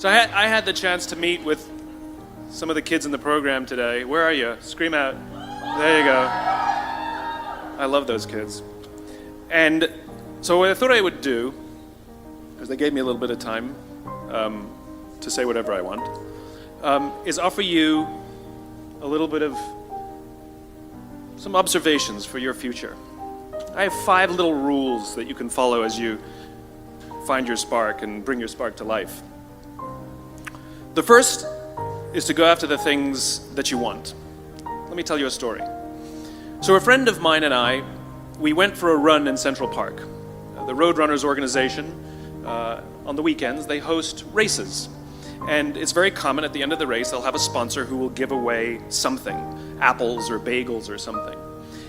So I had the chance to meet with some of the kids in the program today. Where are you? Scream out. There you go. I love those kids. And so what I thought I would do, because they gave me a little bit of time to say whatever I want, is offer you a little bit of some observations for your future. I have 5 little rules that you can follow as you find your spark and bring your spark to life. The first is to go after the things that you want. Let me tell you a story. So a friend of mine and I, we went for a run in Central Park. The Roadrunners organization, on the weekends, they host races. And it's very common at the end of the race, they'll have a sponsor who will give away something, apples or bagels or something.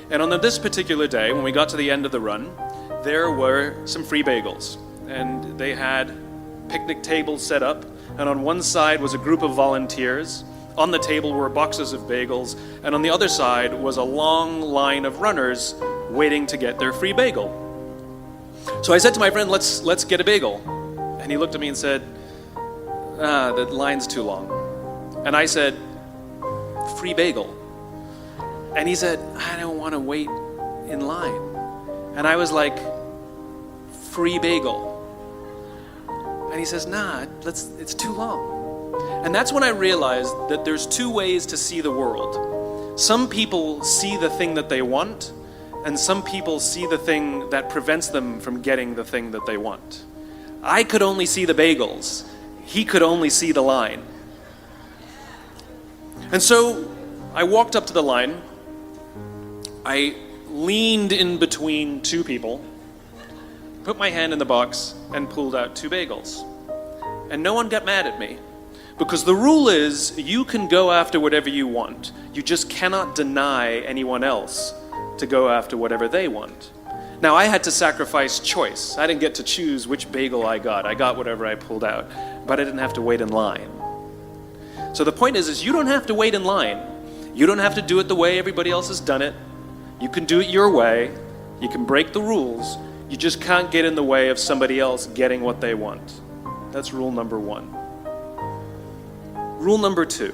And on this particular day, when we got to the end of the run, there were some free bagels. And they had picnic tables set up, and on one side was a group of volunteers. On the table were boxes of bagels, and on the other side was a long line of runners waiting to get their free bagel. So I said to my friend, let's get a bagel. And he looked at me and said, the line's too long. And I said, free bagel. And he said, I don't want to wait in line. And I was like, free bagel. And he says, nah, it's too long. And that's when I realized that there's 2 ways to see the world. Some people see the thing that they want, and some people see the thing that prevents them from getting the thing that they want. I could only see the bagels. He could only see the line. And so I walked up to the line. I leaned in between 2 people, put my hand in the box, and pulled out 2 bagels. And no one got mad at me, because the rule is you can go after whatever you want. You just cannot deny anyone else to go after whatever they want. Now, I had to sacrifice choice. I didn't get to choose which bagel I got. I got whatever I pulled out, but I didn't have to wait in line. So the point is you don't have to wait in line. You don't have to do it the way everybody else has done it. You can do it your way. You can break the rules. You just can't get in the way of somebody else getting what they want. That's rule number 1. Rule number 2.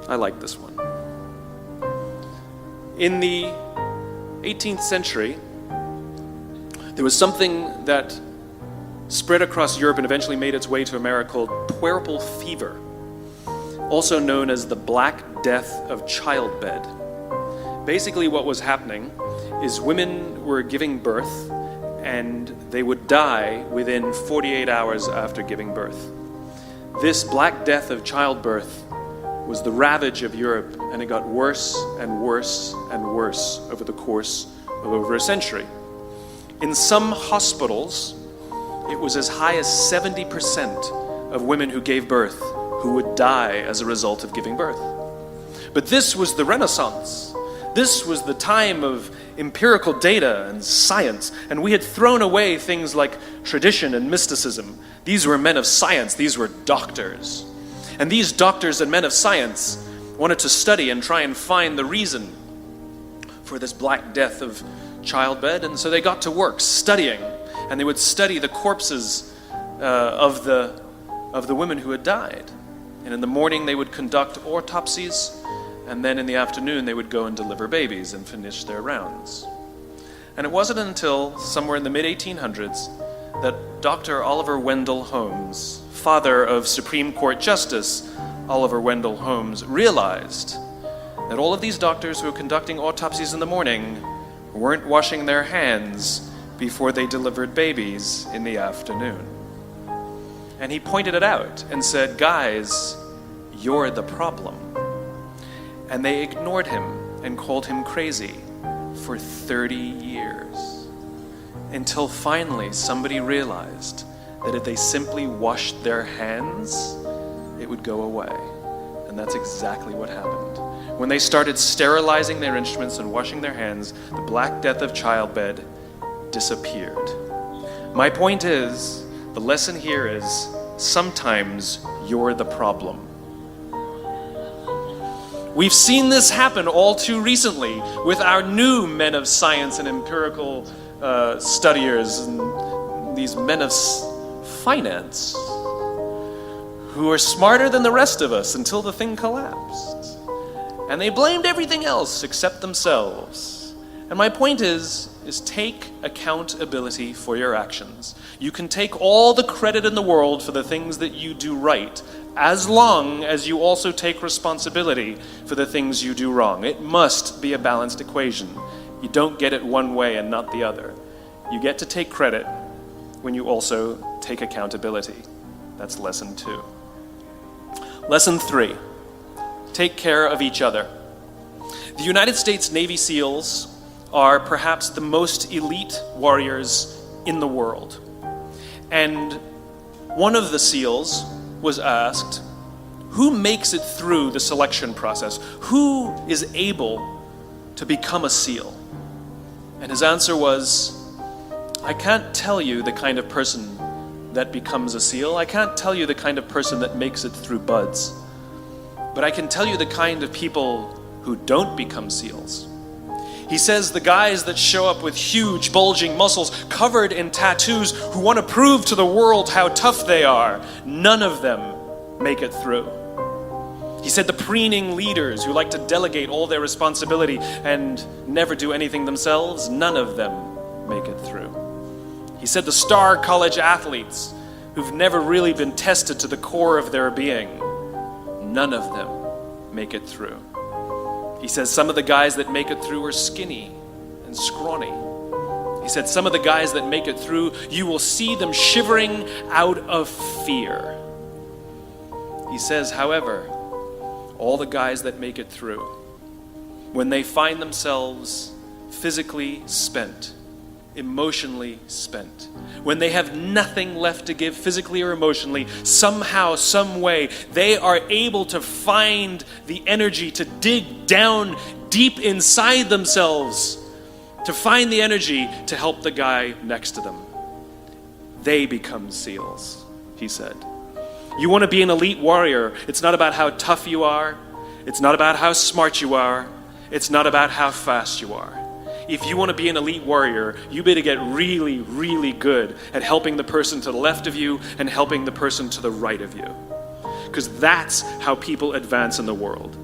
I like this one. In the 18th century, there was something that spread across Europe and eventually made its way to America called puerperal fever, also known as the Black Death of childbed. Basically what was happening is women were giving birth and they would die within 48 hours after giving birth. This Black Death of childbirth was the ravage of Europe, and it got worse and worse and worse over the course of over a century. In some hospitals, it was as high as 70% of women who gave birth who would die as a result of giving birth. But this was the Renaissance. This was the time of empirical data and science, and we had thrown away things like tradition and mysticism. These were men of science. These were doctors. And these doctors and men of science wanted to study and try and find the reason for this Black Death of childbed, and so they got to work studying, and they would study the corpses of the women who had died. And in the morning they would conduct autopsies, and then in the afternoon they would go and deliver babies and finish their rounds. And it wasn't until somewhere in the mid-1800s that Dr. Oliver Wendell Holmes, father of Supreme Court Justice Oliver Wendell Holmes, realized that all of these doctors who were conducting autopsies in the morning weren't washing their hands before they delivered babies in the afternoon. And he pointed it out and said, guys, you're the problem. And they ignored him and called him crazy for 30 years. Until finally somebody realized that if they simply washed their hands, it would go away. And that's exactly what happened. When they started sterilizing their instruments and washing their hands, the Black Death of childbed disappeared. My point is, the lesson here is, sometimes you're the problem. We've seen this happen all too recently with our new men of science and empirical studiers and these men of finance, who are smarter than the rest of us until the thing collapsed. And they blamed everything else except themselves. And my point is take accountability for your actions. You can take all the credit in the world for the things that you do right, as long as you also take responsibility for the things you do wrong. It must be a balanced equation. You don't get it one way and not the other. You get to take credit when you also take accountability. That's lesson 2. Lesson 3, take care of each other. The United States Navy SEALs are perhaps the most elite warriors in the world. And one of the SEALs was asked, who makes it through the selection process? Who is able to become a SEAL? And his answer was, I can't tell you the kind of person that becomes a SEAL. I can't tell you the kind of person that makes it through BUD/S. But I can tell you the kind of people who don't become SEALs. He says the guys that show up with huge, bulging muscles, covered in tattoos, who want to prove to the world how tough they are, none of them make it through. He said the preening leaders who like to delegate all their responsibility and never do anything themselves, none of them make it through. He said the star college athletes who've never really been tested to the core of their being, none of them make it through. He says some of the guys that make it through are skinny and scrawny. He said some of the guys that make it through, you will see them shivering out of fear. He says, however, all the guys that make it through, when they find themselves physically spent, emotionally spent, when they have nothing left to give physically or emotionally, somehow, some way, they are able to find the energy to dig down deep inside themselves, to find the energy to help the guy next to them. They become SEALs, he said. You want to be an elite warrior. It's not about how tough you are. It's not about how smart you are. It's not about how fast you are. If you want to be an elite warrior, you better get really, really good at helping the person to the left of you and helping the person to the right of you. Because that's how people advance in the world.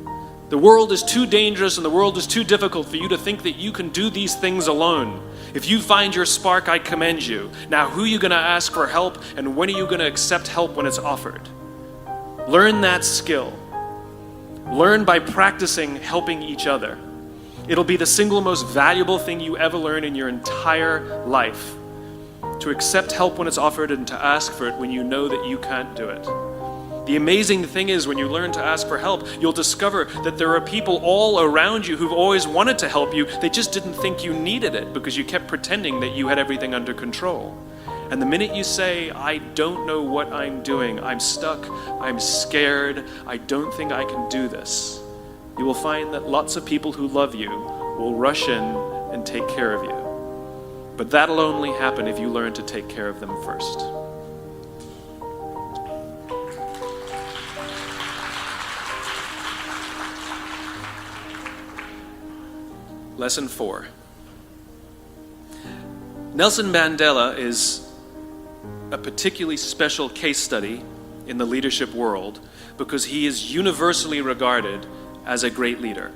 The world is too dangerous and the world is too difficult for you to think that you can do these things alone. If you find your spark, I commend you. Now, who are you going to ask for help, and when are you going to accept help when it's offered? Learn that skill. Learn by practicing helping each other. It'll be the single most valuable thing you ever learn in your entire life. To accept help when it's offered and to ask for it when you know that you can't do it. The amazing thing is when you learn to ask for help, you'll discover that there are people all around you who've always wanted to help you. They just didn't think you needed it because you kept pretending that you had everything under control. And the minute you say, I don't know what I'm doing, I'm stuck, I'm scared, I don't think I can do this, you will find that lots of people who love you will rush in and take care of you. But that'll only happen if you learn to take care of them first. Lesson 4. Nelson Mandela is a particularly special case study in the leadership world because he is universally regarded as a great leader.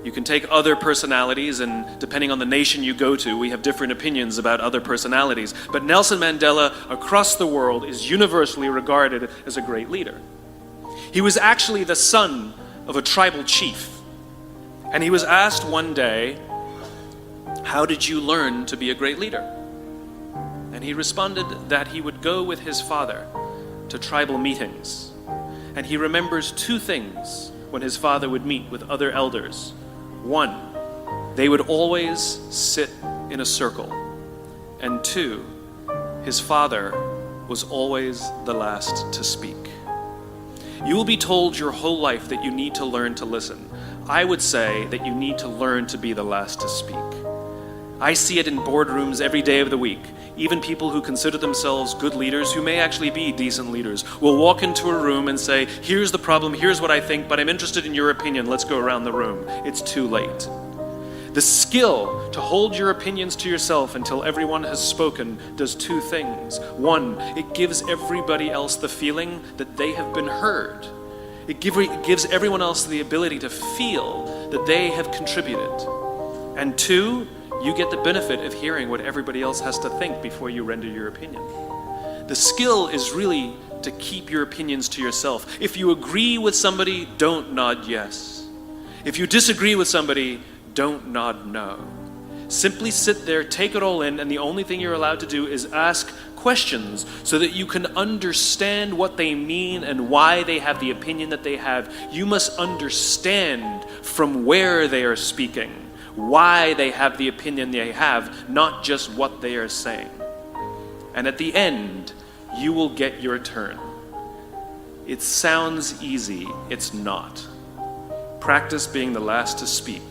You can take other personalities, and depending on the nation you go to, we have different opinions about other personalities. But Nelson Mandela, across the world, is universally regarded as a great leader. He was actually the son of a tribal chief. And he was asked one day, how did you learn to be a great leader? And he responded that he would go with his father to tribal meetings. And he remembers two things when his father would meet with other elders. One, they would always sit in a circle. And two, his father was always the last to speak. You will be told your whole life that you need to learn to listen. I would say that you need to learn to be the last to speak. I see it in boardrooms every day of the week. Even people who consider themselves good leaders, who may actually be decent leaders, will walk into a room and say, here's the problem, here's what I think, but I'm interested in your opinion, let's go around the room. It's too late. The skill to hold your opinions to yourself until everyone has spoken does two things. One, it gives everybody else the feeling that they have been heard. It gives everyone else the ability to feel that they have contributed. And two, you get the benefit of hearing what everybody else has to think before you render your opinion. The skill is really to keep your opinions to yourself. If you agree with somebody, don't nod yes. If you disagree with somebody, don't nod no. Simply sit there, take it all in, and the only thing you're allowed to do is ask questions so that you can understand what they mean and why they have the opinion that they have. You must understand from where they are speaking, why they have the opinion they have, not just what they are saying. And at the end, you will get your turn. It sounds easy, it's not. Practice being the last to speak.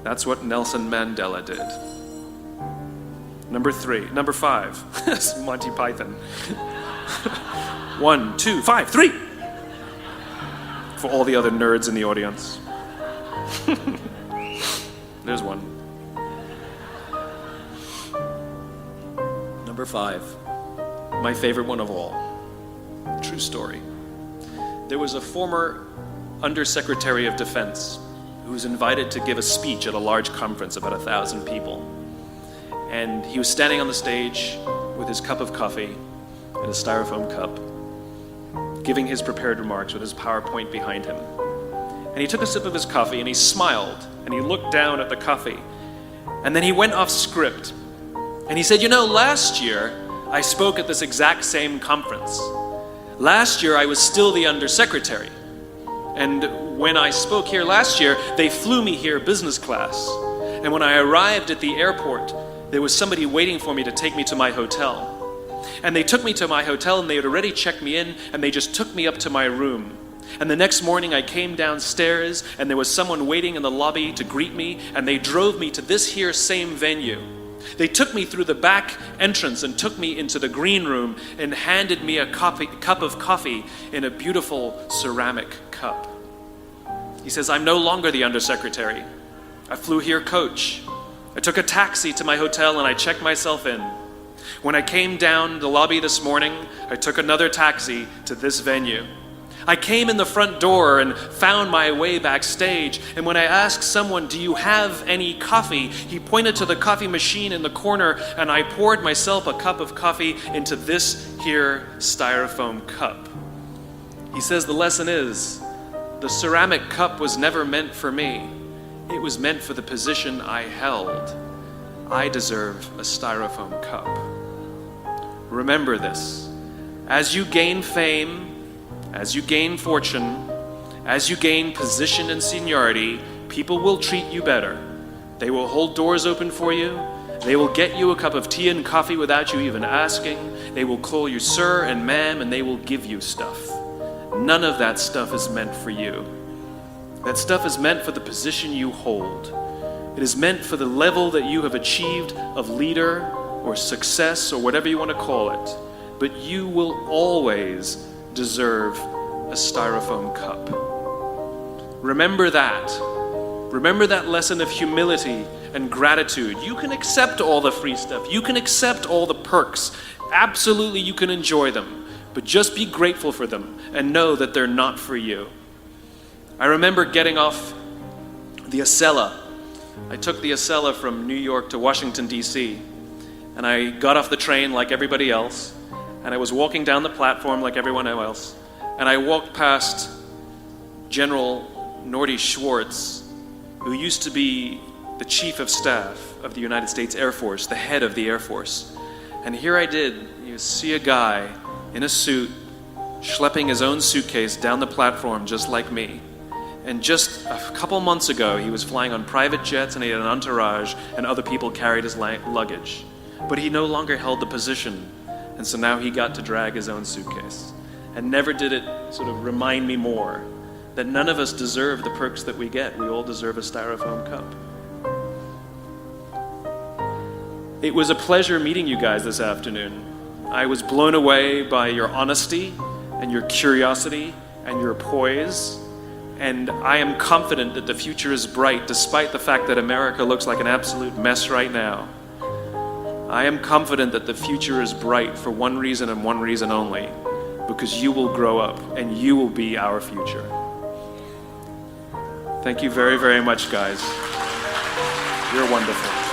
That's what Nelson Mandela did. Number 5. It's Monty Python. 1, 2, 5, 3. For all the other nerds in the audience. There's one. Number 5. My favorite one of all. True story. There was a former Undersecretary of Defense who was invited to give a speech at a large conference, about 1,000 people. And he was standing on the stage with his cup of coffee and a styrofoam cup, giving his prepared remarks with his PowerPoint behind him. And he took a sip of his coffee and he smiled and he looked down at the coffee. And then he went off script. And he said, last year I spoke at this exact same conference. Last year I was still the Undersecretary. And when I spoke here last year, they flew me here business class. And when I arrived at the airport, there was somebody waiting for me to take me to my hotel. And they took me to my hotel and they had already checked me in and they just took me up to my room. And the next morning I came downstairs and there was someone waiting in the lobby to greet me and they drove me to this here same venue. They took me through the back entrance and took me into the green room and handed me a cup of coffee in a beautiful ceramic cup. He says, I'm no longer the Undersecretary. I flew here coach. I took a taxi to my hotel and I checked myself in. When I came down the lobby this morning, I took another taxi to this venue. I came in the front door and found my way backstage, and when I asked someone, do you have any coffee? He pointed to the coffee machine in the corner, and I poured myself a cup of coffee into this here styrofoam cup. He says the lesson is, the ceramic cup was never meant for me. It was meant for the position I held. I deserve a styrofoam cup. Remember this. As you gain fame, as you gain fortune, as you gain position and seniority, people will treat you better. They will hold doors open for you. They will get you a cup of tea and coffee without you even asking. They will call you sir and ma'am, and they will give you stuff. None of that stuff is meant for you. That stuff is meant for the position you hold. It is meant for the level that you have achieved of leader or success or whatever you want to call it. But you will always deserve a styrofoam cup. Remember that. Remember that lesson of humility and gratitude. You can accept all the free stuff. You can accept all the perks. Absolutely, you can enjoy them. But just be grateful for them and know that they're not for you. I remember getting off the Acela. I took the Acela from New York to Washington, D.C. And I got off the train like everybody else. And I was walking down the platform like everyone else. And I walked past General Norty Schwartz, who used to be the Chief of Staff of the United States Air Force, the head of the Air Force. And here I did, you see a guy in a suit schlepping his own suitcase down the platform just like me. And just a couple months ago, he was flying on private jets and he had an entourage and other people carried his luggage. But he no longer held the position. And so now he got to drag his own suitcase. And never did it sort of remind me more that none of us deserve the perks that we get. We all deserve a styrofoam cup. It was a pleasure meeting you guys this afternoon. I was blown away by your honesty and your curiosity and your poise. And I am confident that the future is bright, despite the fact that America looks like an absolute mess right now. I am confident that the future is bright for one reason and one reason only, because you will grow up and you will be our future. Thank you very, very much, guys. You're wonderful.